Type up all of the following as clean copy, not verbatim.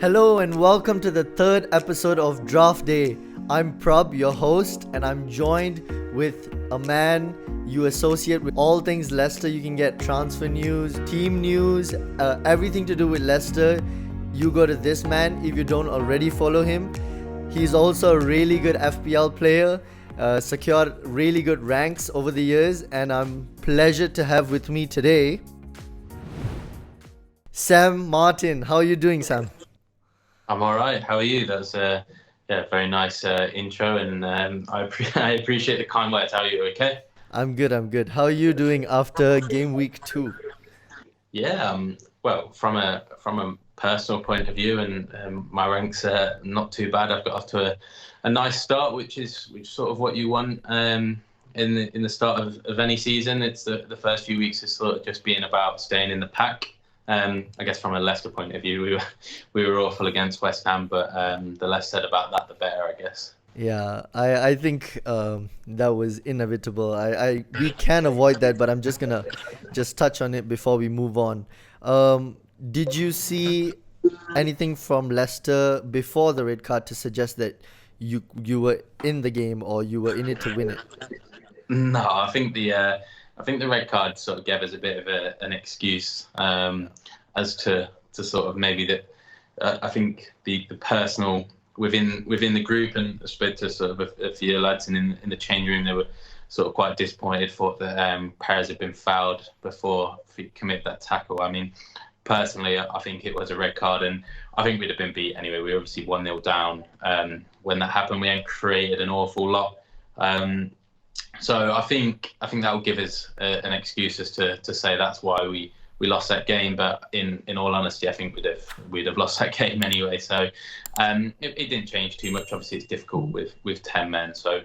Hello and welcome to the third episode of Draft Day. I'm Prab, your host, and I'm joined with a man you associate with all things Leicester. You can get transfer news, team news, everything to do with Leicester. You go to this man if you don't already follow him. He's also a really good FPL player, secured really good ranks over the years, and I'm pleasured to have with me today Sam Martin. How are you doing, Sam? I'm all right. How are you? That's very nice intro, and I appreciate the kind words. How are you? Okay? I'm good. How are you doing after game week 2? Yeah. Well, from a personal point of view, and my ranks are not too bad. I've got off to a nice start, which sort of what you want in the start of any season. It's the first few weeks is sort of just being about staying in the pack. I guess from a Leicester point of view, we were awful against West Ham, but the less said about that, the better, I guess. Yeah, I think that was inevitable. We can avoid that, but I'm just gonna just touch on it before we move on. Did you see anything from Leicester before the red card to suggest that you were in the game or you were in it to win it? No, I think the red card sort of gave us a bit of an excuse as to sort of maybe that. I think the personal within the group, and I spoke to sort of a few lads in the changing room. They were sort of quite disappointed. Thought that Perez had been fouled before he commit that tackle. I mean, personally, I think it was a red card, and I think we'd have been beat anyway. We were obviously 1-0 down when that happened. We then created an awful lot. So I think that will give us an excuse as to say that's why we lost that game. But in all honesty, I think we'd have lost that game anyway. So it didn't change too much. Obviously, it's difficult with 10 men. So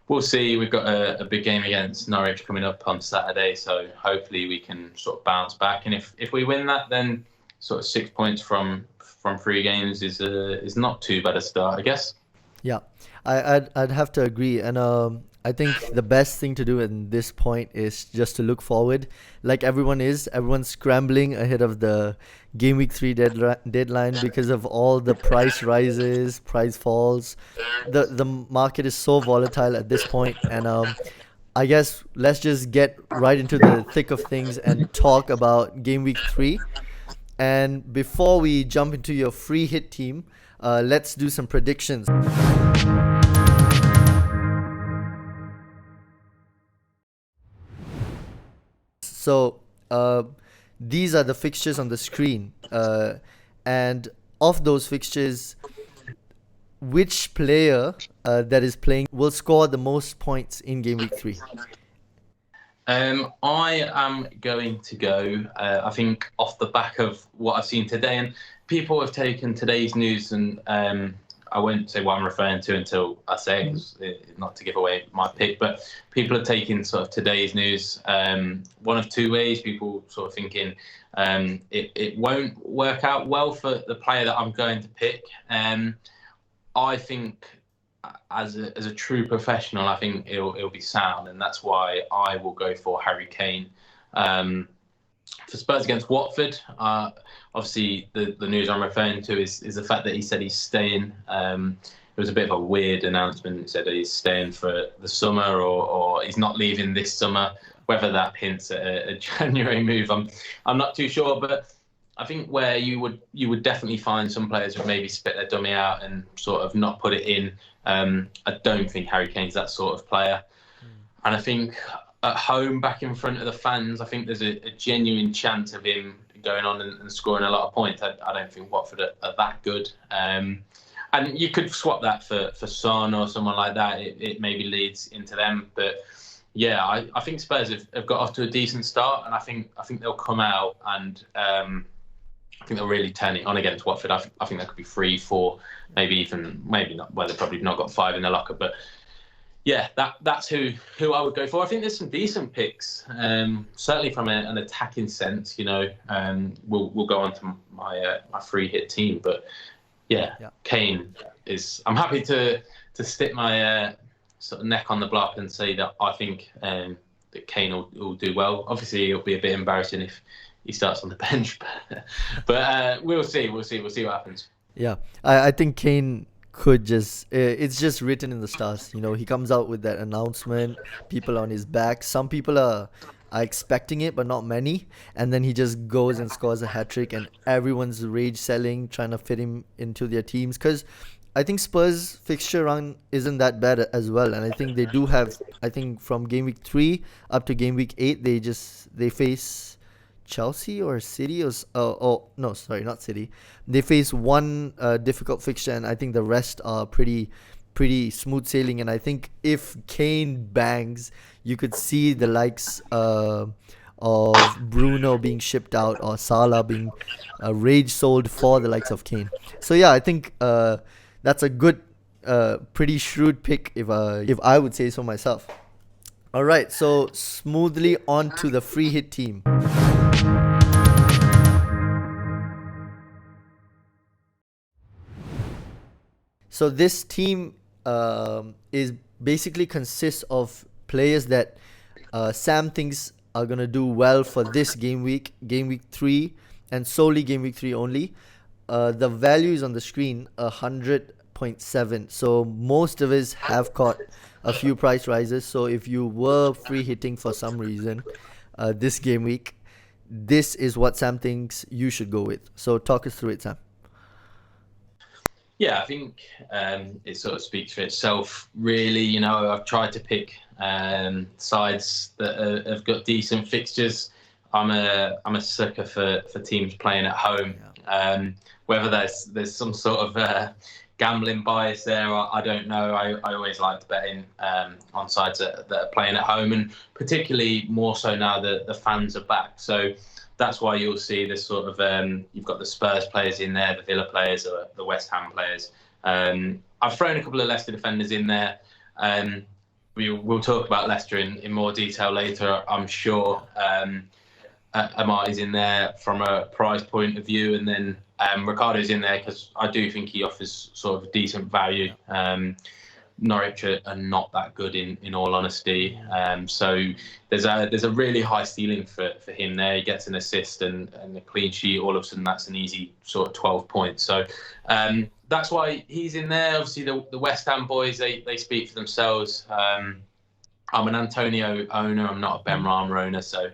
we'll see. We've got a big game against Norwich coming up on Saturday. So hopefully we can sort of bounce back. And if we win that, then sort of 6 points from 3 games is not too bad a start, I guess. Yeah, I'd have to agree, and I think the best thing to do at this point is just to look forward, like everyone's scrambling ahead of the game week 3 deadline because of all the price rises, price falls. The market is so volatile at this point, and I guess let's just get right into the thick of things and talk about game week 3. And before we jump into your free hit team, let's do some predictions. So these are the fixtures on the screen, and of those fixtures, which player that is playing will score the most points in game week 3? I am going to go, I think, off the back of what I've seen today. And people have taken today's news, and I won't say what I'm referring to until I say it, 'cause not to give away my pick. But people are taking sort of today's news one of two ways. People sort of thinking it won't work out well for the player that I'm going to pick. I think as a true professional, I think it'll be sound, and that's why I will go for Harry Kane. For Spurs against Watford, obviously the news I'm referring to is the fact that he said he's staying. It was a bit of a weird announcement. He said that he's staying for the summer or he's not leaving this summer. Whether that hints at a January move, I'm not too sure. But I think where you would definitely find some players who maybe spit their dummy out and sort of not put it in. I don't think Harry Kane's that sort of player. And I think at home, back in front of the fans, I think there's a genuine chance of him going on and scoring a lot of points. I don't think Watford are that good. And you could swap that for Son or someone like that. It maybe leads into them. But yeah, I think Spurs have got off to a decent start, and I think they'll come out and I think they'll really turn it on against Watford. I think that could be 3-4, maybe not. Well, they've probably not got 5 in their locker, but yeah, that's who I would go for. I think there's some decent picks, certainly from an attacking sense. We'll go on to my free hit team, but yeah. Kane is. I'm happy to stick my sort of neck on the block and say that I think that Kane will do well. Obviously, it'll be a bit embarrassing if he starts on the bench, but we'll see. We'll see what happens. Yeah, I think Kane could just, it's just written in the stars. You know, he comes out with that announcement, people on his back. Some people are expecting it, but not many. And then he just goes and scores a hat trick, and everyone's rage selling, trying to fit him into their teams. Because I think Spurs' fixture run isn't that bad as well. And I think they do have, I think from game week 3 up to game week 8, they face Chelsea or City oh no, sorry, not City. They face one difficult fixture, and I think the rest are pretty smooth sailing. And I think if Kane bangs, you could see the likes of Bruno being shipped out, or Salah being rage sold for the likes of Kane. So yeah, I think that's a good, pretty shrewd pick if I would say so myself. All right, so smoothly on to the free hit team. So this team is basically consists of players that Sam thinks are gonna do well for this game week 3, and solely game week 3 only. The value is on the screen, 100.7. So most of us have caught a few price rises. So if you were free hitting for some reason this game week, this is what Sam thinks you should go with. So talk us through it, Sam. Yeah, I think it sort of speaks for itself, really. You know, I've tried to pick sides that have got decent fixtures. I'm a sucker for teams playing at home. Whether there's some sort of gambling bias there, I don't know. I always liked betting on sides that are playing at home, and particularly more so now that the fans are back. So that's why you'll see this sort of you've got the Spurs players in there, the Villa players, or the West Ham players. I've thrown a couple of Leicester defenders in there. We'll talk about Leicester in more detail later, I'm sure. Amati's in there from a prize point of view, and then Ricardo's in there because I do think he offers sort of decent value. Norwich are not that good in all honesty. So there's a really high ceiling for him there. He gets an assist and a clean sheet. All of a sudden, that's an easy sort of 12 points. So that's why he's in there. Obviously, the West Ham boys, they speak for themselves. I'm an Antonio owner. I'm not a Ben Rama owner. So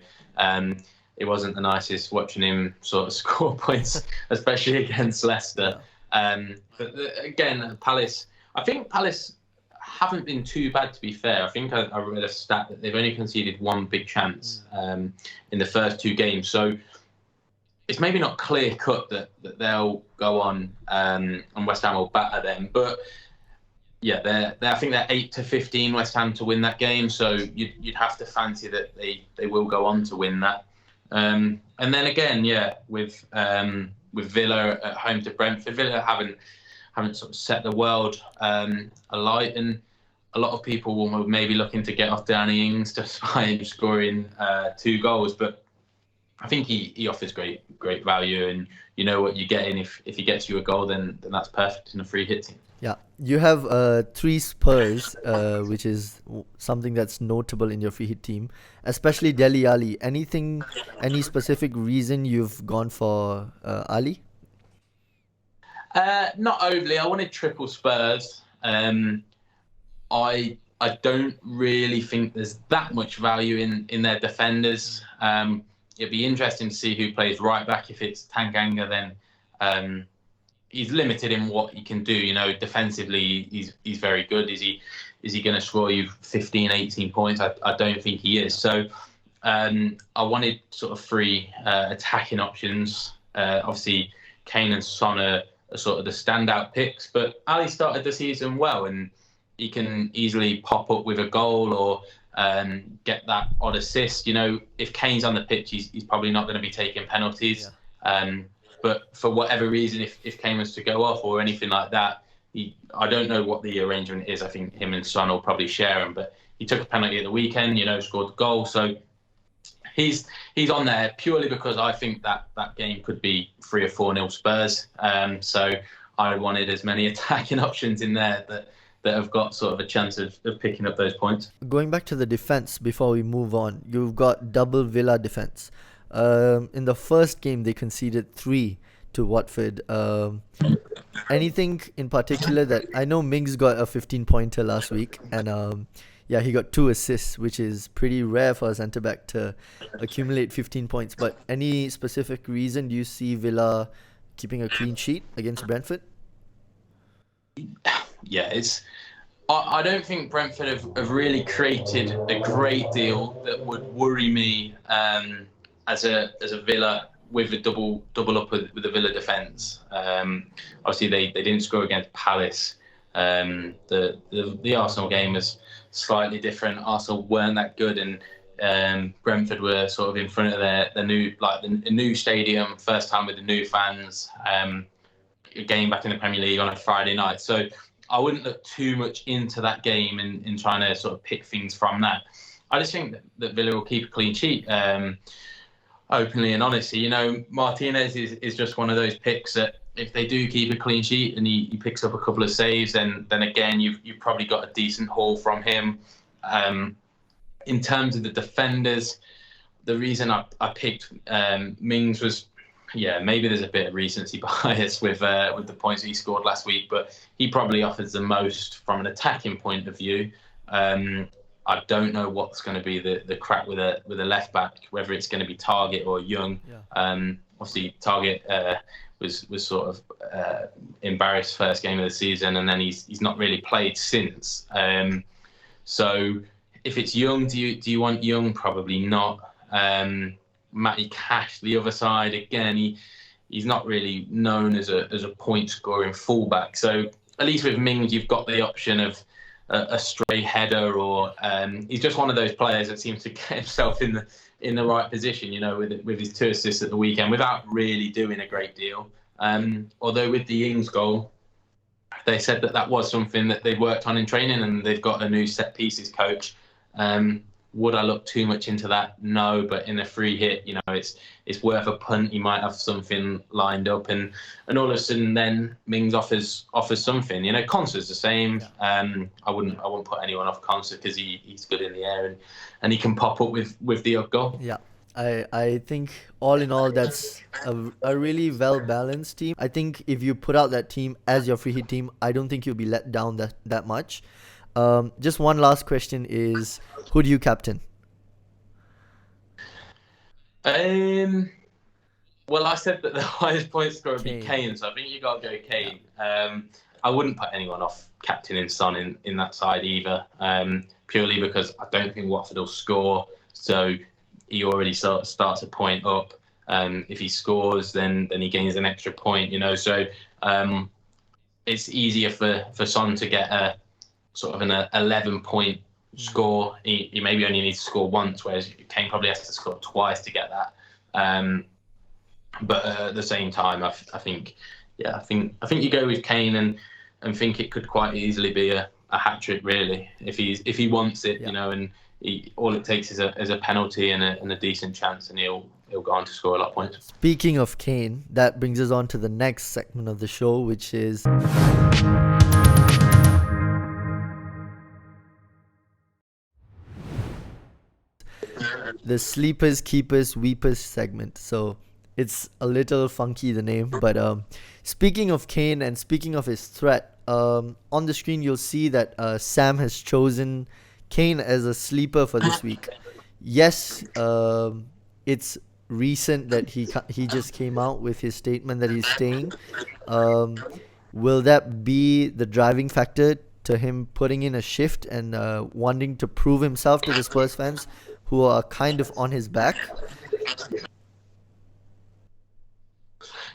it wasn't the nicest watching him sort of score points, especially against Leicester. But again, Palace, I think Palace haven't been too bad, to be fair. I think I read a stat that they've only conceded one big chance in the first 2 games. So it's maybe not clear cut that they'll go on and West Ham will batter them. But yeah, I think they're 8-15 West Ham to win that game. So you'd have to fancy that they will go on to win that. And then again, yeah, with Villa at home to Brentford, Villa haven't sort of set the world alight, and a lot of people will maybe looking to get off Danny Ings despite him scoring 2 goals. But I think he offers great value, and you know what you're getting. If he gets you a goal, then that's perfect in a free hit team. Yeah, you have 3 Spurs, which is something that's notable in your free hit team, especially Dele Alli. Any specific reason you've gone for Ali? Not overly. I wanted triple Spurs. I don't really think there's that much value in their defenders. It'd be interesting to see who plays right back. If it's Tanganga, then he's limited in what he can do. You know, defensively, he's very good. Is he going to score you 15, 18 points? I don't think he is. So I wanted sort of 3 attacking options. Obviously, Kane and Son are sort of the standout picks, but Ali started the season well, and he can easily pop up with a goal or get that odd assist. You know, if Kane's on the pitch, he's probably not going to be taking penalties. Yeah. But for whatever reason, if Kane was to go off or anything like that, I don't know what the arrangement is. I think him and Son will probably share him, but he took a penalty at the weekend, you know, scored the goal. So he's on there purely because I think that game could be 3 or 4-0 Spurs. So I wanted as many attacking options in there that have got sort of a chance of picking up those points. Going back to the defense before we move on, you've got double Villa defense. In the first game, they conceded 3 to Watford. Anything in particular that I know Mings got a 15-pointer last week, and yeah, he got 2 assists, which is pretty rare for a centre back to accumulate 15 points. But any specific reason do you see Villa keeping a clean sheet against Brentford? Yeah, I don't think Brentford have really created a great deal that would worry me as a Villa with a double up with the Villa defence. Obviously, they didn't score against Palace. The Arsenal game was slightly different. Arsenal weren't that good, and Brentford were sort of in front of the new stadium, first time with the new fans. A game back in the Premier League on a Friday night. So I wouldn't look too much into that game in trying to sort of pick things from that. I just think that Villa will keep a clean sheet, openly and honestly. You know, Martinez is just one of those picks that if they do keep a clean sheet and he picks up a couple of saves, then again, you've probably got a decent haul from him. In terms of the defenders, the reason I picked Mings was, yeah, maybe there's a bit of recency bias with the points he scored last week, but he probably offers the most from an attacking point of view. I don't know what's going to be the crack with a left back, whether it's going to be Target or Young. Yeah. Obviously, Target was sort of embarrassed first game of the season, and then he's not really played since. So if it's Young, do you want Young? Probably not. Matty Cash, the other side, again, he's not really known as a point scoring fullback. So at least with Mings, you've got the option of a stray header, or he's just one of those players that seems to get himself in the right position. You know, with his 2 assists at the weekend, without really doing a great deal. Although with the Ings goal, they said that was something that they worked on in training, and they've got a new set pieces coach. Would I look too much into that? No, but in a free hit, you know, it's worth a punt. You might have something lined up, and all of a sudden, then Mings offers something. You know, Conser's the same. I wouldn't put anyone off Conser because he's good in the air, and he can pop up with the odd goal. Yeah. I think all in all, that's a really well-balanced team. I think if you put out that team as your free hit team, I don't think you'll be let down that much. Just one last question is, who do you captain? Well, I said that the highest point scorer would be Kane, so I think you got to go Kane. Yeah. I wouldn't put anyone off captaining Son in that side either, purely because I don't think Watford will score, so he already starts a point up. If he scores, then he gains an extra point, you know, so it's easier for Son to get a sort of an 11-point score. He maybe only needs to score once, whereas Kane probably has to score twice to get that. But at the same time, I think you go with Kane and think it could quite easily be a hat trick, really, if he wants it, yeah. You know, and all it takes is a penalty and a decent chance, and he'll go on to score a lot of points. Speaking of Kane, that brings us on to the next segment of the show, which is the Sleepers, Keepers, Weepers segment. So it's a little funky, the name, but speaking of Kane and speaking of his threat, on the screen you'll see that Sam has chosen Kane as a sleeper for this week. Yes, it's recent that he just came out with his statement that he's staying. Will that be the driving factor to him putting in a shift and wanting to prove himself to the Spurs fans who are kind of on his back?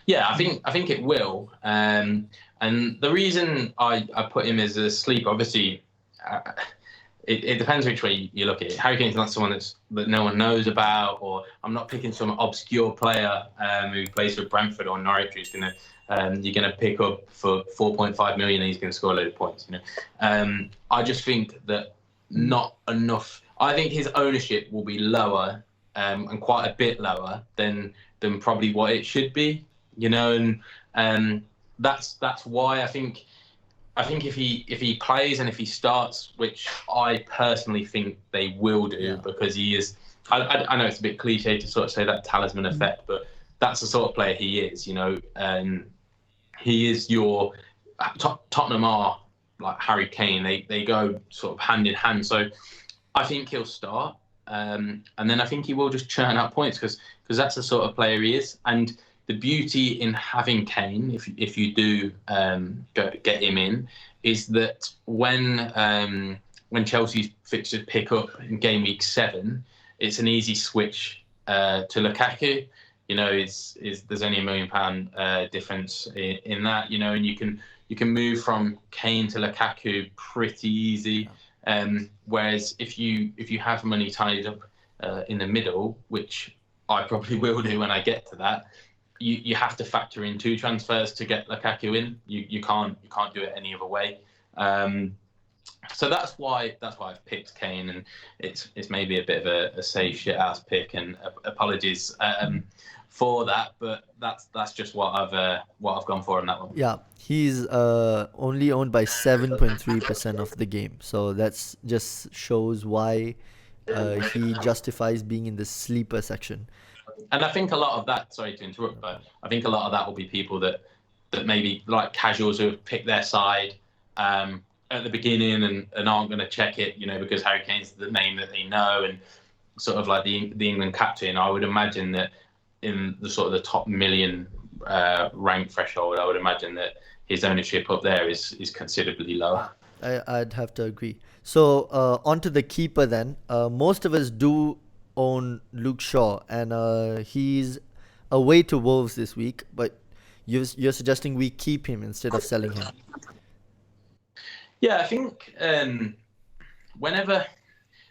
Yeah, I think it will. And the reason I put him as a sleeper, obviously, it depends which way you look at it. Harry Kane's not someone that no one knows about, or I'm not picking some obscure player who plays for Brentford or Norwich who's you're gonna pick up for 4.5 million and he's gonna score a load of points. You know, I just think that not enough. I think his ownership will be lower and quite a bit lower than probably what it should be. You know, and that's why I think if he plays and if he starts, which I personally think they will do, yeah. Because he is. I know it's a bit cliche to sort of say that talisman effect, but that's the sort of player he is. He is your Tottenham are like Harry Kane. They go sort of hand in hand. So I think he'll start, and then I think he will just churn out points because that's the sort of player he is. And the beauty in having Kane, if you do get him in, is that when Chelsea's fixtures pick up in game week 7, it's an easy switch to Lukaku. There's only £1 million difference in that. And you can move from Kane to Lukaku pretty easy. Whereas if you have money tied up in the middle, which I probably will do when I get to that, you have to factor in 2 transfers to get Lukaku in. You can't do it any other way. So that's why I've picked Kane, and it's maybe a bit of a safe shit ass pick, and apologies for that, but that's just what I've gone for on that one. Yeah, he's only owned by 7.3% of the game, so that's just shows why he justifies being in the sleeper section. And I think a lot of that, sorry to interrupt, but I think a lot of that will be people that maybe like casuals who have picked their side at the beginning and aren't going to check it, because Harry Kane's the name that they know, and sort of like the England captain. I would imagine that in the sort of the top million rank threshold, I would imagine that his ownership up there is considerably lower. I'd have to agree. So onto the keeper then. Most of us do own Luke Shaw, and he's away to Wolves this week, but you're suggesting we keep him instead of selling him. Yeah, I think whenever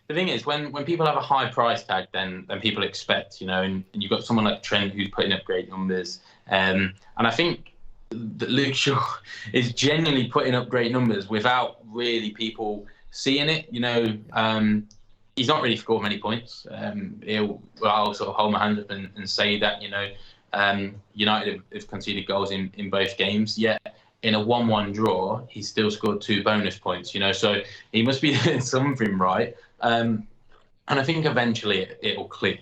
the thing is when people have a high price tag, then people expect, and you've got someone like Trent who's putting up great numbers, and I think that Luke Shaw is genuinely putting up great numbers without really people seeing it. He's not really scored many points. I'll sort of hold my hands up and say that United have conceded goals in both games, yet in a 1-1 draw, he still scored 2 bonus points, so he must be doing something right. And I think eventually it'll click.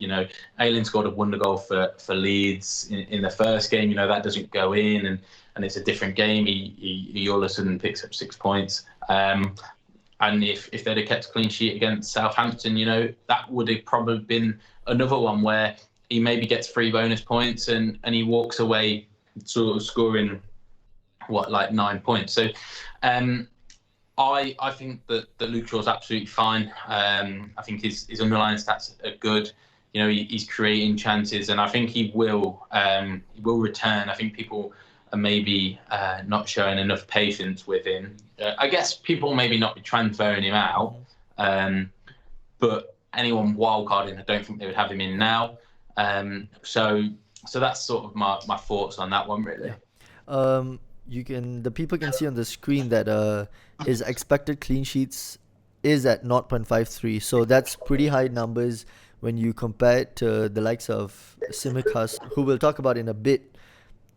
Ayling scored a wonder goal for Leeds in the first game. That doesn't go in, and it's a different game. He all of a sudden picks up 6 points. And if they'd have kept a clean sheet against Southampton, that would have probably been another one where he maybe gets 3 bonus points and he walks away sort of scoring 9 points. So I think that Luke Shaw's absolutely fine. I think his underlying stats are good. He's creating chances, and I think he will return. I think people are maybe not showing enough patience with him. I guess people maybe not be transferring him out, but anyone wildcarding, I don't think they would have him in now. So that's sort of my thoughts on that one, really. The people can see on the screen that his expected clean sheets is at 0.53, so that's pretty high numbers when you compare it to the likes of Tsimikas, who we'll talk about in a bit,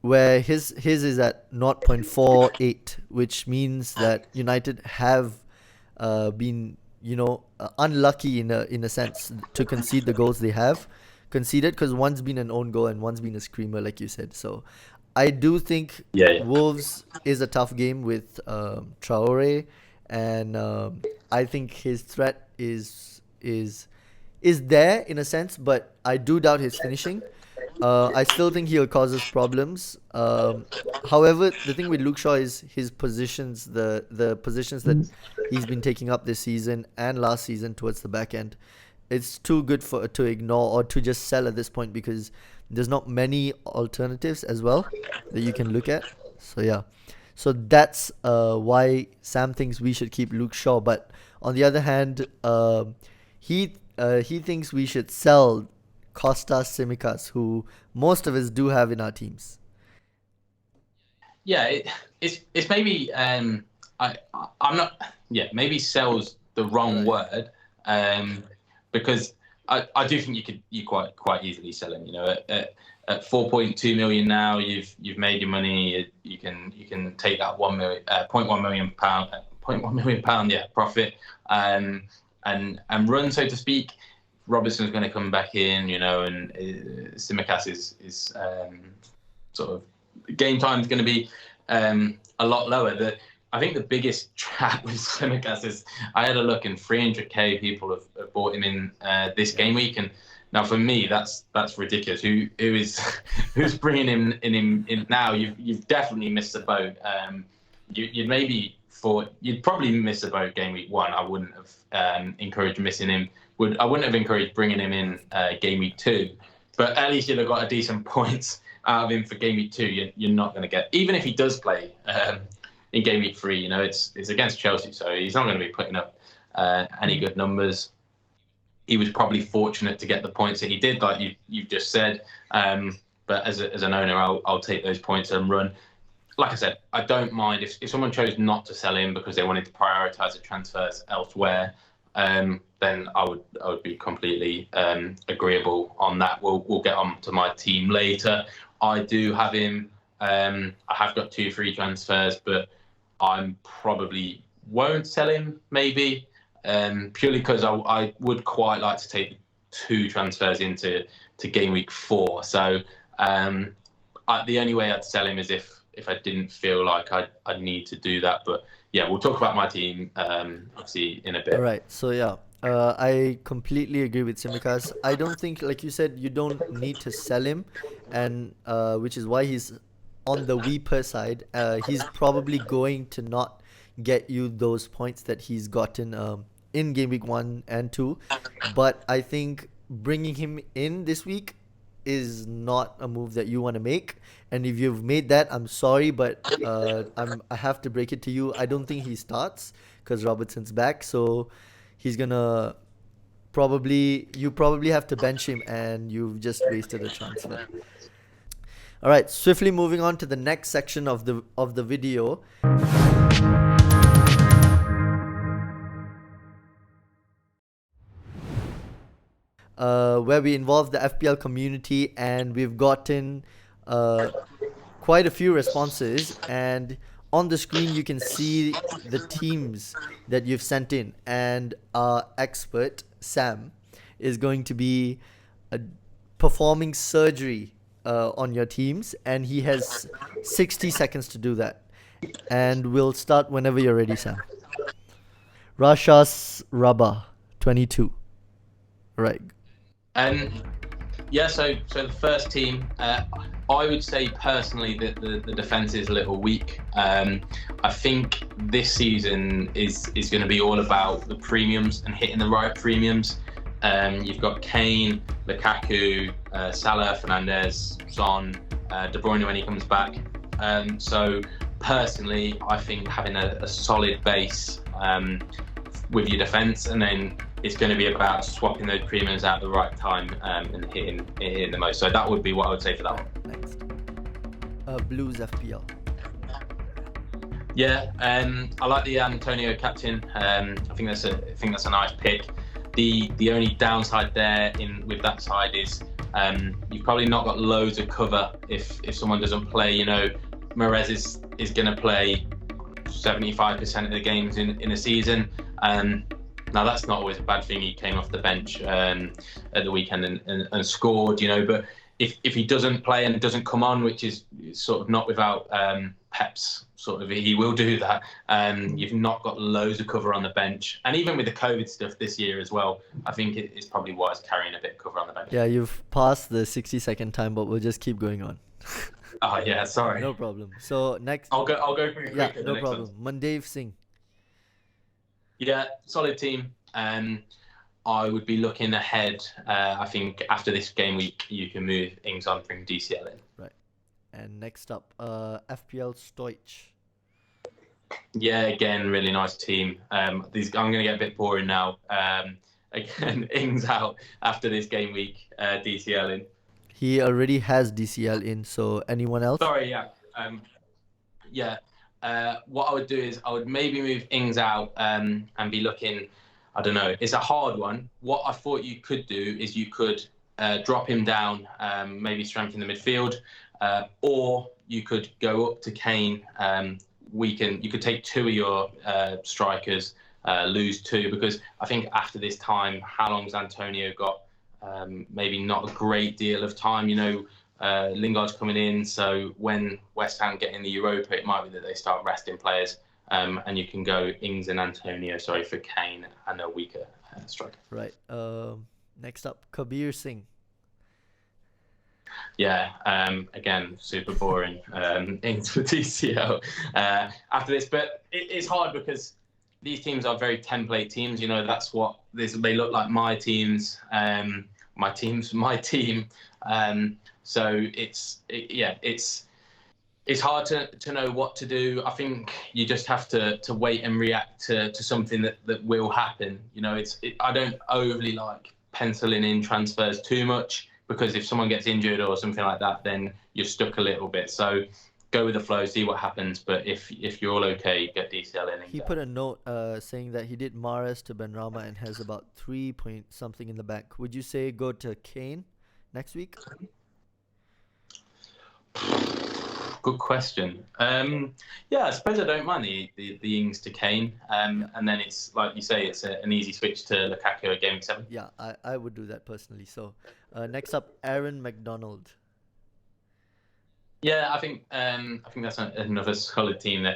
where his is at 0.48, which means that United have been unlucky in a sense to concede the goals they have conceded, because one's been an own goal and one's been a screamer, like you said. So I do think Wolves is a tough game with Traore, and I think his threat is there in a sense, but I do doubt his finishing. I still think he'll cause us problems. However, the thing with Luke Shaw is his positions, the positions that he's been taking up this season and last season towards the back end. It's too good to ignore or to just sell at this point, because there's not many alternatives as well that you can look at. So yeah, so that's why Sam thinks we should keep Luke Shaw. But on the other hand, he thinks we should sell Kostas Tsimikas, who most of us do have in our teams. Yeah, it's maybe I'm not. Yeah, maybe sell's the wrong word, because I do think you quite easily sell him. At 4.2 million now, you've made your money. You can take that 0.1 million pound, yeah, profit, and run, so to speak. Robertson's going to come back in, and Tsimikas is sort of game time is going to be a lot lower. I think the biggest trap with Tsimikas is I had a look, and 300k people have bought him in this game week, and now for me that's ridiculous. Who's bringing him in now? You've definitely missed the boat. You'd probably miss the boat game week 1. I wouldn't have encouraged missing him. I wouldn't have encouraged bringing him in game week 2, but at least you'd have got a decent points out of him for game week 2. You're not going to get, even if he does play in game week 3. It's against Chelsea, so he's not going to be putting up any good numbers. He was probably fortunate to get the points that he did, like you've just said. But as an owner, I'll take those points and run. Like I said, I don't mind if someone chose not to sell him because they wanted to prioritise the transfers elsewhere. Then I would be completely agreeable on that. We'll get on to my team later. I do have him. I have got 2 free transfers, but I probably won't sell him. Maybe purely because I would quite like to take 2 transfers into game week 4. So the only way I'd sell him is if I didn't feel like I'd need to do that. But yeah, we'll talk about my team obviously in a bit. All right. So yeah, I completely agree with Tsimikas. I don't think, like you said, you don't need to sell him, and which is why he's on the weeper side. He's probably going to not get you those points that he's gotten in game week 1 and 2. But I think bringing him in this week is not a move that you want to make. And if you've made that, I'm sorry, but I have to break it to you. I don't think he starts because Robertson's back, so he's gonna you probably have to bench him, and you've just wasted a transfer. All right, swiftly moving on to the next section of the video. Where we involve the FPL community, and we've gotten quite a few responses, and on the screen you can see the teams that you've sent in, and our expert Sam is going to be performing surgery on your teams, and he has 60 seconds to do that, and we'll start whenever you're ready, Sam. Rashas Rabah 22. Right. Yeah, so the first team, I would say personally that the defence is a little weak. I think this season is going to be all about the premiums and hitting the right premiums. You've got Kane, Lukaku, Salah, Fernandez, Son, De Bruyne when he comes back. So personally, I think having a solid base with your defence, and then it's going to be about swapping those premiums out at the right time and hitting the most. So that would be what I would say for that one. Next, Blues FPL. Yeah, I like the Antonio captain. I think that's a nice pick. The only downside there with that side is you've probably not got loads of cover if someone doesn't play. Mahrez is going to play 75% of the games in a season. Now that's not always a bad thing. He came off the bench at the weekend and scored, but if he doesn't play and doesn't come on, which is sort of not without Pep's sort of, he will do that. You've not got loads of cover on the bench, and even with the COVID stuff this year as well, I think it's probably wise carrying a bit of cover on the bench. Yeah, you've passed the 60-second time, but we'll just keep going on. Oh yeah, sorry. No problem. So next, I'll go through. Yeah, no problem. Mandev Singh. Yeah, solid team. I would be looking ahead. I think after this game week, you can move Ings on, bring DCL in. Right. And next up, FPL Stoich. Yeah, again, really nice team. I'm going to get a bit boring now. Again, Ings out after this game week, DCL in. He already has DCL in, so anyone else? Sorry, yeah. What I would do is I would maybe move Ings out and be looking, I don't know, it's a hard one. What I thought you could do is you could drop him down, maybe strengthen the midfield, or you could go up to Kane. You could take 2 of your strikers, lose 2, because I think after this time, how long's Antonio got? Maybe not a great deal of time. Lingard's coming in, so when West Ham get in the Europa, it might be that they start resting players, and you can go Ings and Antonio, for Kane and a weaker striker. Right. Next up, Kabir Singh. Yeah, again, super boring. Ings for TCL after this, but it's hard because these teams are very template teams. That's what they look like. My teams, my team. So it's hard to know what to do. I think you just have to wait and react to something that will happen. I don't overly like penciling in transfers too much, because if someone gets injured or something like that, then you're stuck a little bit. So go with the flow, see what happens. But if you're all okay, get DCL in. He put a note saying that he did Mahrez to Benrahma and has about 3 point something in the bank. Would you say go to Kane next week? Good question. I suppose I don't mind the Ings to Kane. And then it's like you say, it's an easy switch to Lukaku at Game 7. Yeah, I would do that personally. So next up, Aaron McDonald. Yeah, I think that's another solid team.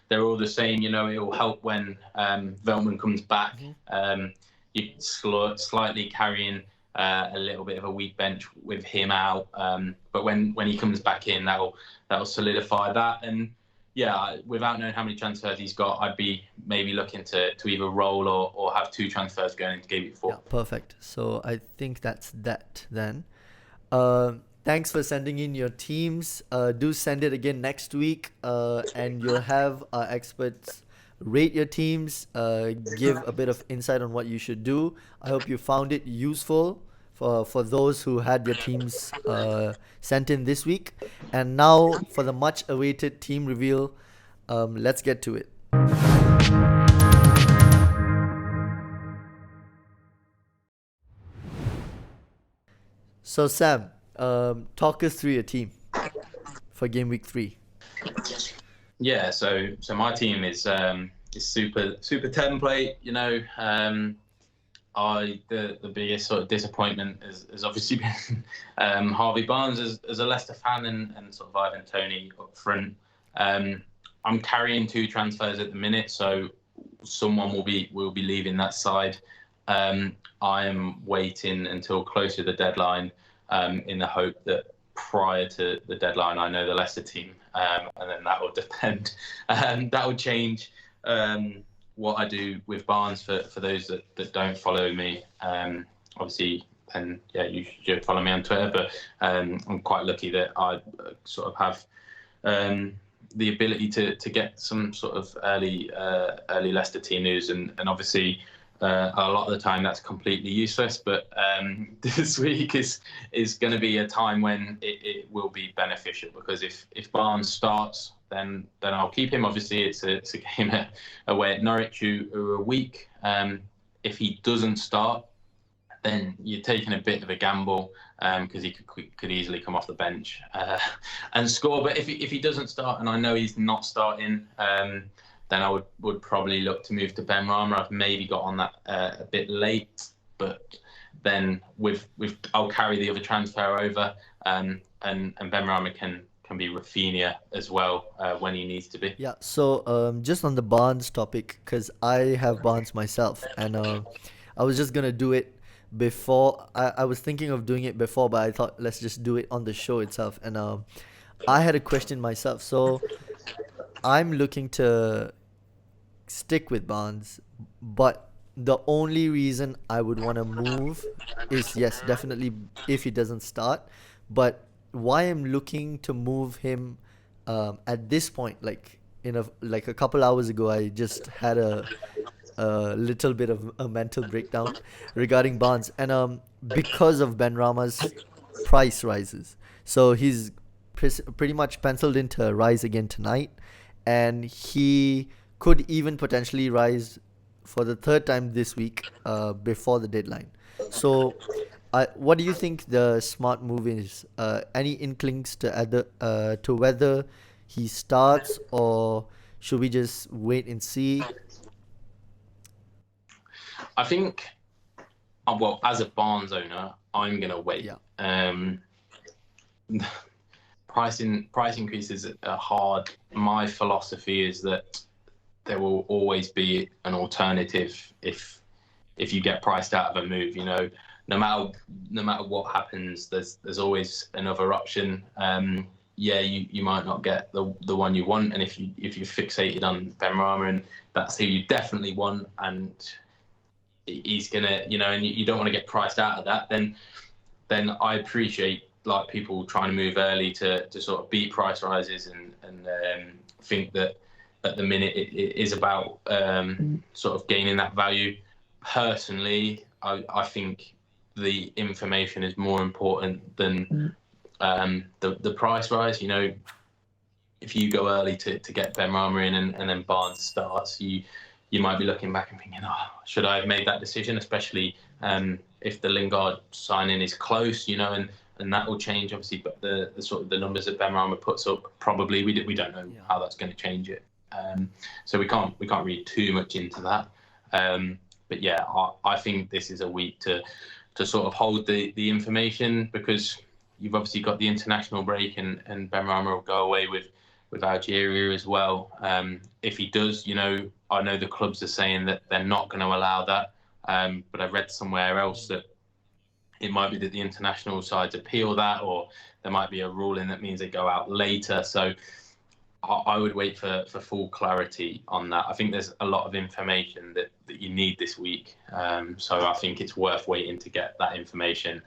They're all the same. It will help when Veltman comes back. You slightly carrying a little bit of a weak bench with him out, but when he comes back in, that'll solidify that. And without knowing how many transfers he's got, I'd be maybe looking to either roll or have 2 transfers going into Gameweek 4. Yeah, perfect. So I think that's that then. Thanks for sending in your teams. Do send it again next week, and you'll have our experts rate your teams, give a bit of insight on what you should do. I hope you found it useful for those who had their teams sent in this week. And now for the much awaited team reveal, let's get to it. So Sam, talk us through your team for Gameweek 3. Yeah, so my team is super template. The biggest sort of disappointment has obviously been Harvey Barnes as a Leicester fan and sort of Ivan Toney up front. I'm carrying 2 transfers at the minute, so someone will be leaving that side. I am waiting until closer to the deadline, in the hope that prior to the deadline I know the Leicester team, and then that will depend. That will change what I do with Barnes for those that don't follow me. Obviously, and you should follow me on Twitter, but I'm quite lucky that I sort of have the ability to get some sort of early Leicester team news, and obviously a lot of the time that's completely useless, but this week is going to be a time when it will be beneficial, because if Barnes starts, then I'll keep him. Obviously, it's a game away at Norwich, who are weak. If he doesn't start, then you're taking a bit of a gamble, because he could easily come off the bench and score. But if he doesn't start, and I know he's not starting, then I would probably look to move to Benrahma. I've maybe got on that a bit late, but then I'll carry the other transfer over, and Benrahma can be Rafinha as well when he needs to be. Yeah, so just on the Barnes topic, because I have Barnes myself, and I was just going to do it before. I was thinking of doing it before, but I thought let's just do it on the show itself. And I had a question myself. So I'm looking to stick with Barnes, but the only reason I would want to move is, yes, definitely if he doesn't start, but why I'm looking to move him at this point, like a couple hours ago, I just had a little bit of a mental breakdown regarding Barnes, and because of Benrahma's price rises, so he's pretty much penciled in to rise again tonight, and he could even potentially rise for the 3rd time this week before the deadline. So what do you think the smart move is? Any inklings to whether he starts, or should we just wait and see? I think, well, as a Barnes owner, I'm going to wait. Yeah. Price increases are hard. My philosophy is that there will always be an alternative if you get priced out of a move. You know, no matter what happens, there's always another option. Yeah, you might not get the one you want, and if you're fixated on Benrahma and that's who you definitely want, and he's gonna, you know, and you don't want to get priced out of that, then I appreciate like people trying to move early to sort of beat price rises and think that at the minute it is about sort of gaining that value. Personally, I think the information is more important than the price rise. You know, if you go early to get Benrahma in and then Barnes starts, you might be looking back and thinking, oh, should I have made that decision? Especially if the Lingard signing is close, you know, and that will change obviously. But the sort of the numbers that Benrahma puts up, probably we don't know how that's going to change it. So we can't read too much into that. But yeah, I think this is a week to sort of hold the information, because you've obviously got the international break and Benrahma will go away with Algeria as well. If he does, you know, I know the clubs are saying that they're not going to allow that, but I read somewhere else that it might be that the international sides appeal that, or there might be a ruling that means they go out later. So I would wait for full clarity on that. I think there's a lot of information that you need this week. So I think it's worth waiting to get that information.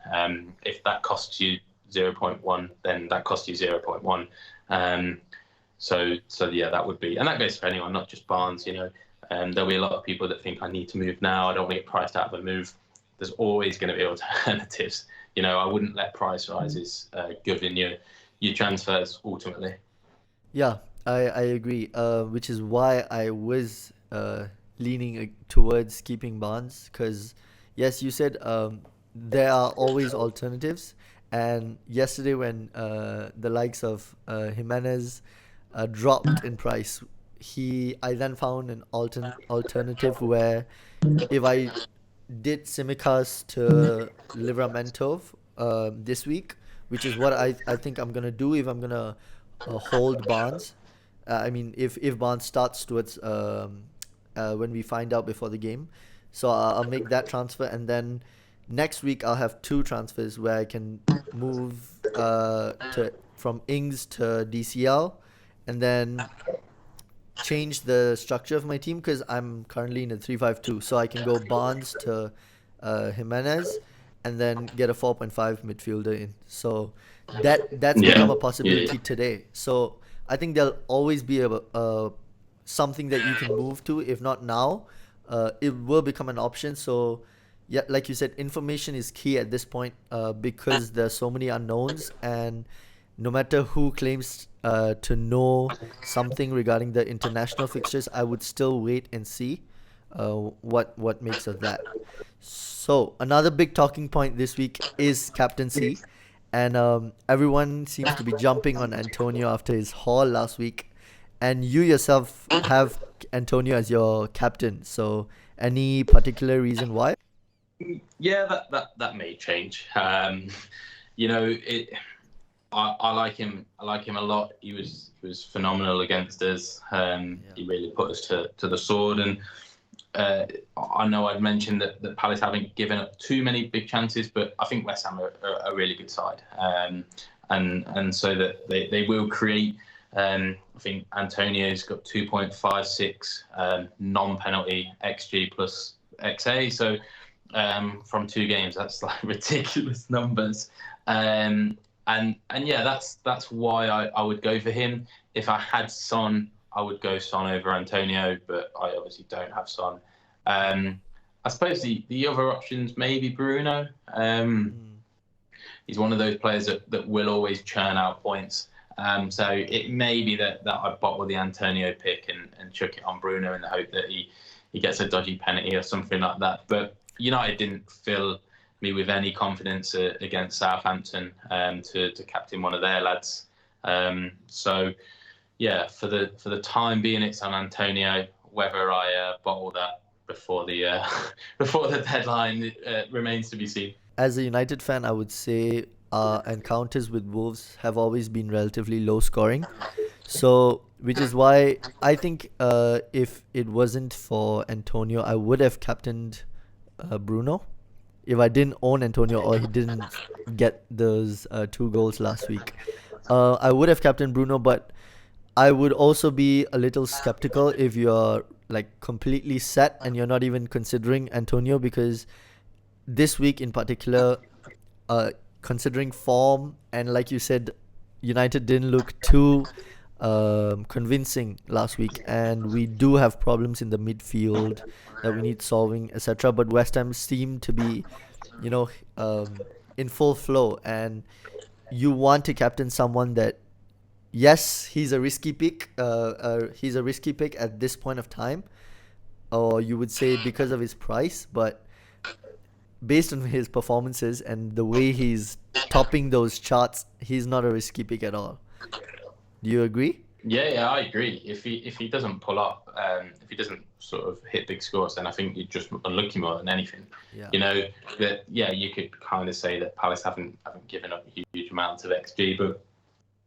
If that costs you 0.1, then that costs you 0.1. So yeah, that would be, and that goes for anyone, not just Barnes. You know, there'll be a lot of people that think I need to move now. I don't want to get priced out of a move. There's always going to be alternatives. You know, I wouldn't let price rises govern your transfers ultimately. Yeah, I agree. Which is why I was leaning towards keeping Barnes, because yes, you said there are always alternatives, and yesterday when the likes of Jimenez dropped in price, I then found an alternative where if I did Simicast to Livramento this week, which is what I think I'm gonna do if I'm gonna hold Barnes. I mean, if Barnes starts towards when we find out before the game, so I'll make that transfer, and then next week I'll have two transfers where I can move to from Ings to DCL, and then change the structure of my team, because I'm currently in a 3-5-2, so I can go Barnes to Jimenez, and then get a 4.5 midfielder in. So that's become a possibility today. So I think there'll always be a something that you can move to. If not now, it will become an option. So yeah, like you said, information is key at this point, because there's so many unknowns, and no matter who claims to know something regarding the international fixtures, I would still wait and see what makes of that. So another big talking point this week is captaincy, and everyone seems to be jumping on Antonio after his haul last week, and you yourself have Antonio as your captain. So any particular reason why? Yeah, that may change. You know, I like him. I like him a lot. He was phenomenal against us. He really put us to the sword. And I know I'd mentioned that Palace haven't given up too many big chances, but I think West Ham are a really good side. And so that they will create. I think Antonio's got 2.56 non-penalty XG plus XA. So from two games, that's like ridiculous numbers. And yeah, that's why I would go for him. If I had Son, I would go Son over Antonio, but I obviously don't have Son. I suppose the other options maybe Bruno. He's one of those players that will always churn out points. So it may be that I bottle the Antonio pick and chuck it on Bruno in the hope that he gets a dodgy penalty or something like that. But United didn't fill me with any confidence against Southampton to captain one of their lads. So yeah, for the time being, it's on Antonio. Whether I bottle that before the before the deadline remains to be seen. As a United fan, I would say our encounters with Wolves have always been relatively low scoring. So, which is why I think if it wasn't for Antonio, I would have captained Bruno. If I didn't own Antonio or he didn't get those 2 goals last week, I would have captained Bruno. But I would also be a little skeptical if you're like completely set and you're not even considering Antonio, because this week in particular, uh, considering form and like you said, United didn't look too convincing last week, and we do have problems in the midfield that we need solving, etc. But West Ham seem to be, you know, in full flow, and you want to captain someone that, yes, he's a risky pick. He's a risky pick at this point of time, or you would say because of his price, but based on his performances and the way he's topping those charts, he's not a risky pick at all. Do you agree? Yeah, I agree. If he doesn't pull up, if he doesn't sort of hit big scores, then I think you're just unlucky more than anything. Yeah. You know that. Yeah, you could kind of say that Palace haven't given up huge amounts of XG, but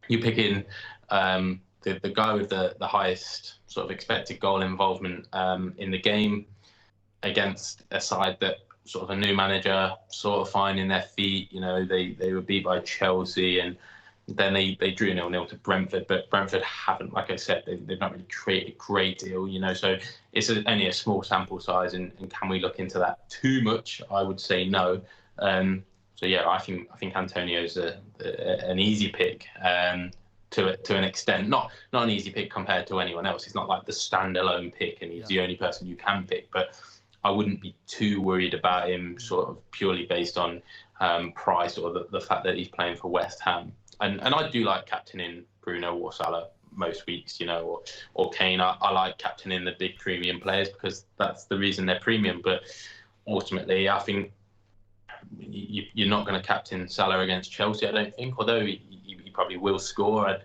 you pick in the guy with the highest sort of expected goal involvement in the game against a side that sort of a new manager sort of finding their feet. You know, they were beat by Chelsea, and then they drew 0-0 to Brentford, but Brentford haven't, like I said, they've not really created a great deal, you know, so it's only a small sample size, and can we look into that too much? I would say no. So yeah, I think Antonio's an easy pick to an extent, not an easy pick compared to anyone else. He's not like the standalone pick, and he's the only person you can pick, but I wouldn't be too worried about him sort of purely based on price or the fact that he's playing for West Ham. And I do like captaining Bruno or Salah most weeks, you know, or Kane. I like captaining the big premium players because that's the reason they're premium. But ultimately, I think you're not going to captain Salah against Chelsea, I don't think, although he probably will score. And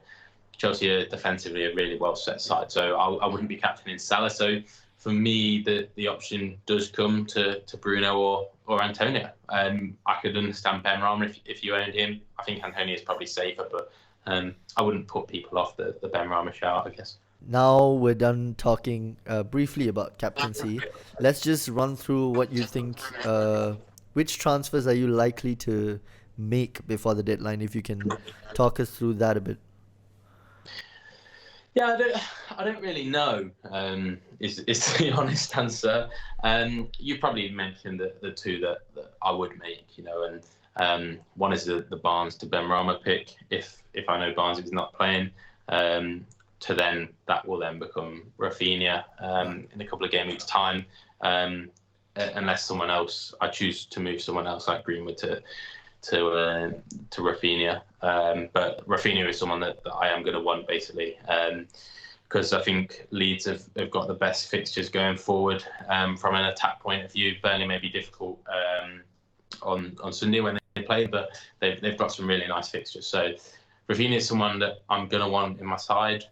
Chelsea are defensively a really well set side, so I wouldn't be captaining Salah. So for me, the option does come to Bruno or Antonio. I could understand Benrahma if you owned him. I think Antonio is probably safer, but I wouldn't put people off the Benrahma shout, I guess. Now we're done talking briefly about captaincy. Let's just run through what you think. Which transfers are you likely to make before the deadline? If you can talk us through that a bit. Yeah, I don't really know. Is the honest answer. You probably mentioned the two that I would make, you know, and one is the Barnes to Benrahma pick. If I know Barnes is not playing, to then that will then become Rafinha in a couple of game weeks' time, unless I choose to move someone else like Greenwood to Rafinha. But Rafinha is someone that I am going to want, basically, because I think Leeds have got the best fixtures going forward from an attack point of view. Burnley may be difficult on Sunday when they play, but they've got some really nice fixtures. So Rafinha is someone that I'm going to want in my side.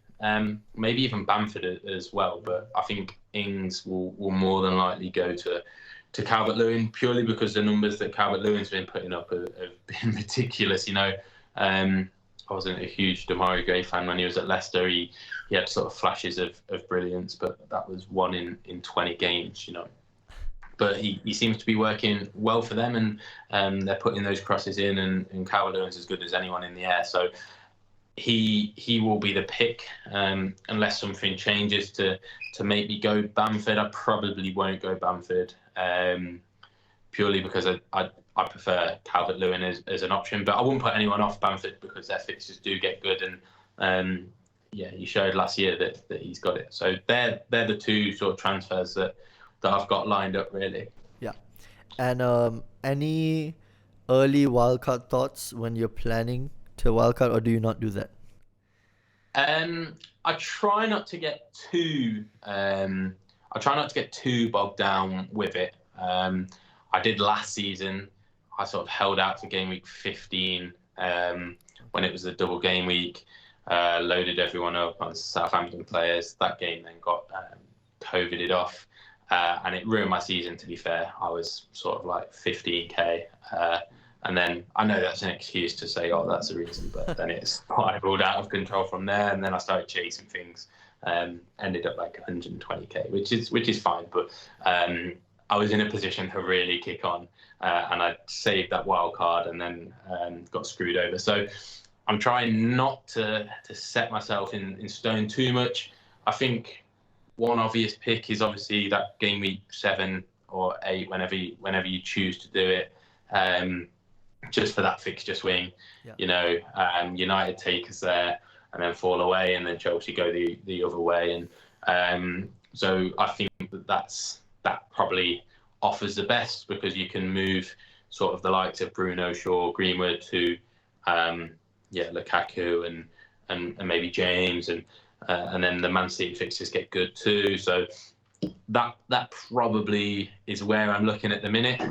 Maybe even Bamford as well, but I think Ings will more than likely go to Calvert-Lewin, purely because the numbers that Calvert-Lewin's been putting up have been ridiculous. You know, I wasn't a huge Demarai Gray fan when he was at Leicester. He had sort of flashes of brilliance, but that was one in 20 games, you know. But he seems to be working well for them, and they're putting those crosses in, and Calvert-Lewin's as good as anyone in the air. So he will be the pick, unless something changes to make me go Bamford. I probably won't go Bamford, purely because I prefer Calvert-Lewin as an option. But I wouldn't put anyone off Bamford because their fixtures do get good, and yeah, he showed last year that he's got it. So they're the two sort of transfers that I've got lined up, really. Yeah. And any early wildcard thoughts when you're planning to wildcard, or do you not do that? I try not to get too bogged down with it. I did last season. I sort of held out for game week 15 when it was the double game week. Loaded everyone up on Southampton players. That game then got COVIDed off. and it ruined my season. To be fair, I was sort of like 15k. And then I know that's an excuse to say, oh, that's the reason, but then it's spiraled out of control from there. And then I started chasing things, ended up like 120k, which is fine. But I was in a position to really kick on, and I saved that wild card and then got screwed over. So I'm trying not to set myself in stone too much. I think one obvious pick is obviously that game week 7 or 8, whenever you choose to do it. Just for that fixture swing, United take us there and then fall away, and then Chelsea go the other way, and so I think that probably offers the best, because you can move sort of the likes of Bruno, Shaw, Greenwood to Lukaku and maybe James, and then the Man City fixtures get good too. So that probably is where I'm looking at the minute.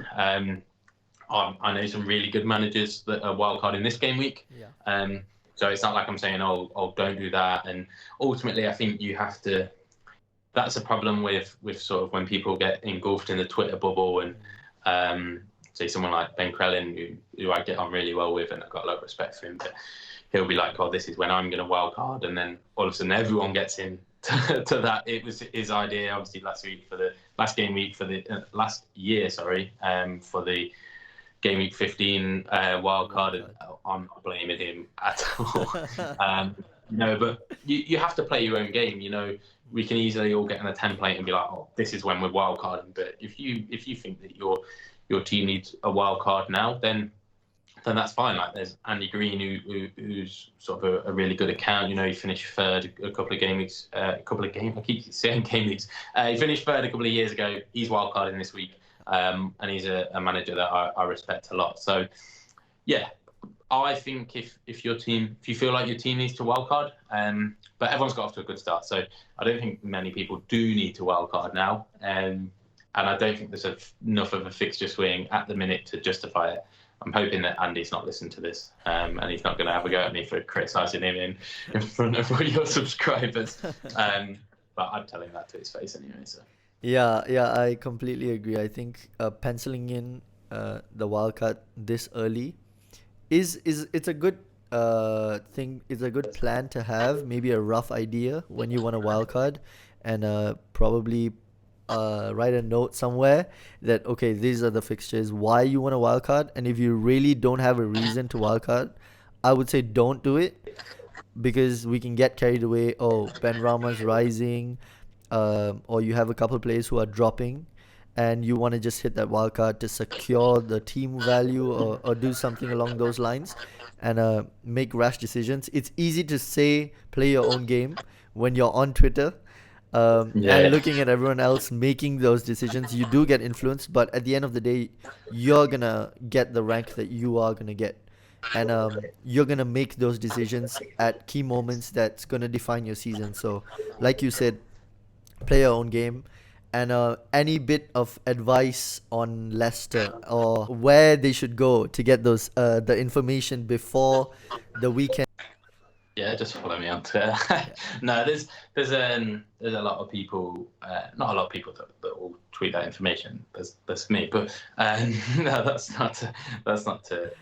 I know some really good managers that are wildcard in this game week. Yeah. So it's not like I'm saying, oh, don't do that. And ultimately, I think you have to. That's a problem with sort of when people get engulfed in the Twitter bubble, and say someone like Ben Crellin, who I get on really well with, and I've got a lot of respect for him. But he'll be like, oh, this is when I'm going to wildcard, and then all of a sudden everyone gets in to that. It was his idea, obviously, last game week for the last year, for the Game week 15 wildcard, and I'm not blaming him at all. But you have to play your own game. We can easily all get in a template and be like, oh, this is when we're wildcarding. But if you think that your team needs a wildcard now, then that's fine. Like, there's Andy Green, who's sort of a really good account. He finished third a couple of game weeks. I keep saying game weeks. He finished third a couple of years ago. He's wildcarding this week. And he's a manager that I respect a lot. So, yeah, I think if you feel like your team needs to wildcard, but everyone's got off to a good start. So I don't think many people do need to wildcard now. And I don't think there's enough of a fixture swing at the minute to justify it. I'm hoping that Andy's not listened to this, and he's not going to have a go at me for criticising him in front of all your subscribers. But I'd tell him that to his face anyway. So. Yeah, I completely agree. I think penciling in the wildcard this early is it's a good thing. It's a good plan to have. Maybe a rough idea when you want a wildcard, and probably write a note somewhere that, okay, these are the fixtures, why you want a wildcard, and if you really don't have a reason to wildcard, I would say don't do it, because we can get carried away. Oh, Ben Rama's rising. Or you have a couple players who are dropping, and you want to just hit that wild card to secure the team value, or do something along those lines, and make rash decisions. It's easy to say play your own game when you're on Twitter, and looking at everyone else making those decisions. You do get influenced, but at the end of the day, you're gonna get the rank that you are gonna get. And you're gonna make those decisions at key moments that's gonna define your season. So, like you said, play your own game. And any bit of advice on Leicester, or where they should go to get those the information before the weekend? Yeah, just follow me on Twitter. No, there's a lot of people, not a lot of people that will tweet that information. That's me, but no, that's not to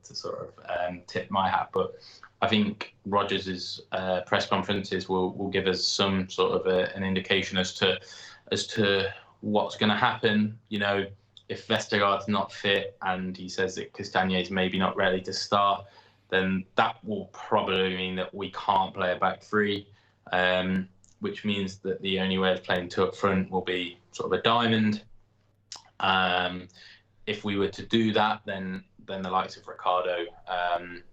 sort of tip my hat. But I think Rodgers's press conferences will give us some sort of an indication as to what's going to happen. If Vestergaard's not fit and he says that Castagne's maybe not ready to start, then that will probably mean that we can't play a back three, which means that the only way of playing two up front will be sort of a diamond. If we were to do that, then the likes of Ricardo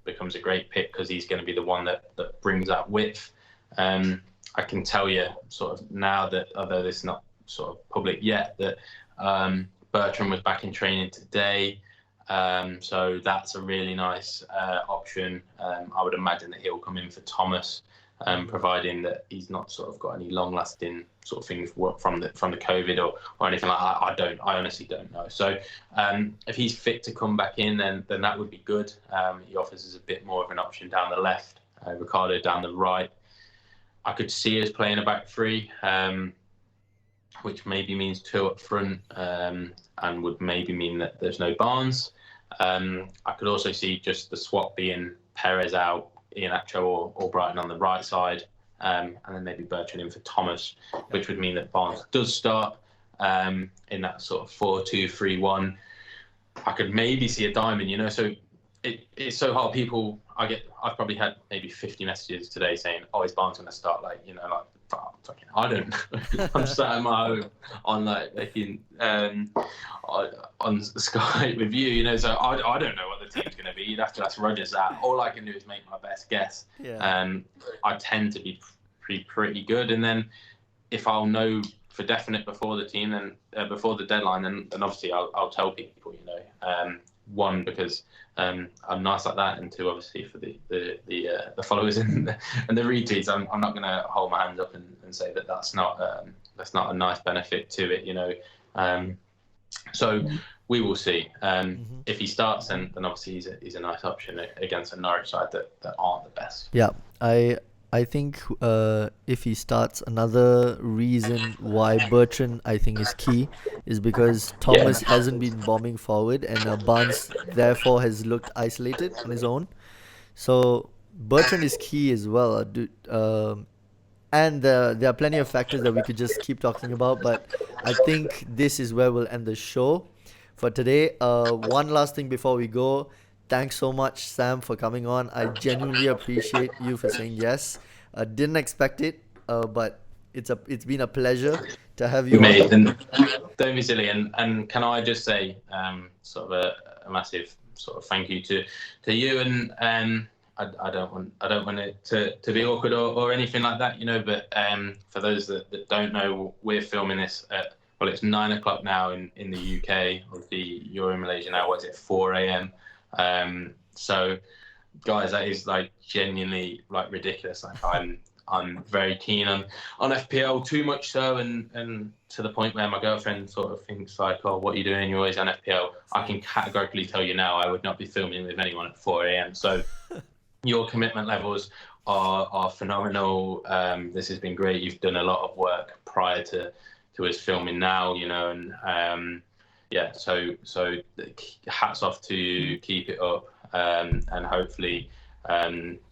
becomes a great pick, because he's going to be the one that brings that width. I can tell you sort of now that, although this is not sort of public yet, that Bertrand was back in training today. So that's a really nice option. I would imagine that he'll come in for Thomas, providing that he's not sort of got any long-lasting sort of things from the COVID or anything like that. I honestly don't know. So if he's fit to come back in, then that would be good. He offers us a bit more of an option down the left, Ricardo down the right. I could see us playing a back three. which maybe means 2 up front, and would maybe mean that there's no Barnes. I could also see just the swap being Perez out, Iheanacho or Brighton on the right side, and then maybe Bertrand in for Thomas, which would mean that Barnes does start in that sort of 4-2-3-1. I could maybe see a diamond, so it's so hard. I've probably had maybe 50 messages today saying, "Oh, is Barnes going to start?" Fucking, I don't know. I'm sat at my home on on Skype with you, so I don't know what the team's going to be. You'd have to ask Rogers that. All I can do is make my best guess. Yeah. I tend to be pretty good, and then if I'll know for definite before before the deadline, then obviously I'll tell people, one, because I'm nice like that, and two, obviously for the followers and the retweets, I'm not going to hold my hands up and say that that's not a nice benefit to it, so we will see. If he starts, then obviously he's a nice option against a Norwich side that aren't the best. Yeah, I think if he starts, another reason why Bertrand, I think, is key is because Thomas hasn't been bombing forward, and Barnes therefore has looked isolated on his own. So Bertrand is key as well. And there are plenty of factors that we could just keep talking about, but I think this is where we'll end the show for today. One last thing before we go. Thanks so much, Sam, for coming on. I genuinely appreciate you for saying yes. Didn't expect it, but it's been a pleasure to have you Mate, on. and don't be silly. And can I just say sort of a massive sort of thank you to you, and I don't want it to be awkward or anything like that, but for those that don't know, we're filming this at, well, it's 9 o'clock now in the UK. Obviously, you're in Malaysia now. What is it, 4 a.m.? So guys, that is genuinely ridiculous. I'm very keen on FPL, too much so, and to the point where my girlfriend sort of thinks "Oh, what are you doing? You're always on FPL." I can categorically tell you now, I would not be filming with anyone at 4 a.m. So your commitment levels are phenomenal. This has been great. You've done a lot of work prior to us filming now, and so hats off to you. Keep it up, and hopefully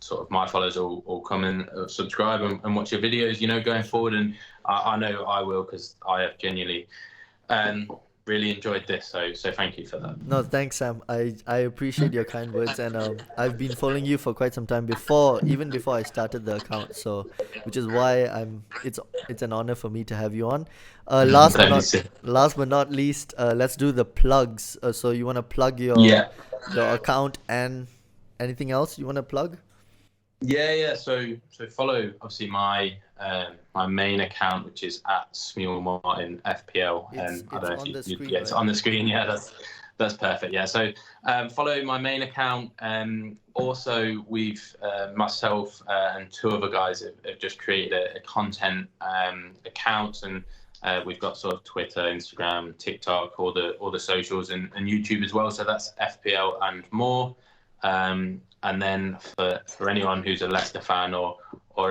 sort of my followers will come and subscribe and watch your videos, going forward. And I know I will, because I have genuinely really enjoyed this. So thank you for that. No, thanks, Sam. I appreciate your kind words, and I've been following you for quite some time even before I started the account. So, which is why it's an honor for me to have you on. Last but not least, let's do the plugs. So you want to plug your account and anything else you want to plug? Yeah. So follow obviously my main account, which is at @SmulMartin FPL. I don't know if it's on the screen. Yeah, that's perfect. Yeah. So follow my main account. Also, we've myself and 2 other guys have just created a content account, and we've got sort of Twitter, Instagram, TikTok, all the socials, and YouTube as well. So that's FPL and more. And then for anyone who's a Leicester fan or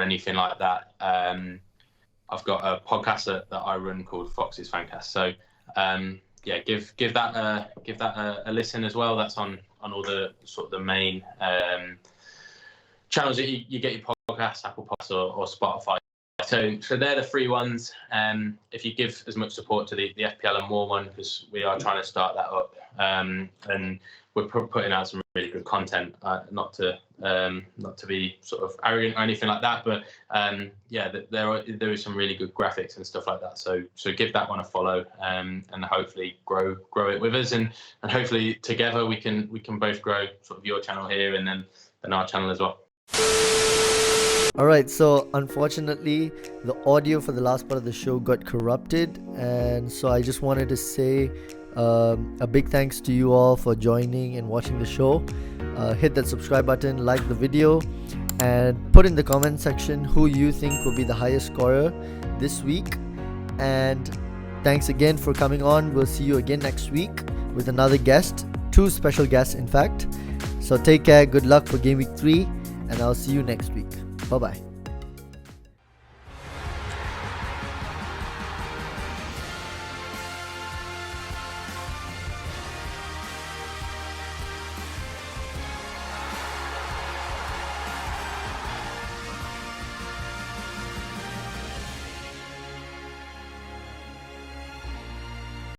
anything like that, I've got a podcast that I run called Fox's Fancast. So give that a listen as well. That's on all the sort of the main channels that you get your podcasts, Apple Podcasts or Spotify. So they're the 3 ones. If you give as much support to the FPL and more one, because we are trying to start that up, and we're putting out some really good content. Not to be sort of arrogant or anything like that, but there is some really good graphics and stuff like that. So give that one a follow, and hopefully grow it with us, and hopefully together we can both grow sort of your channel here and then our channel as well. Alright, so unfortunately the audio for the last part of the show got corrupted, and so I just wanted to say a big thanks to you all for joining and watching the show. Hit that subscribe button, like the video, and put in the comment section who you think will be the highest scorer this week. And thanks again for coming on. We'll see you again next week with another guest, 2 special guests in fact. So take care, good luck for Game Week 3, and I'll see you next week. Bye-bye.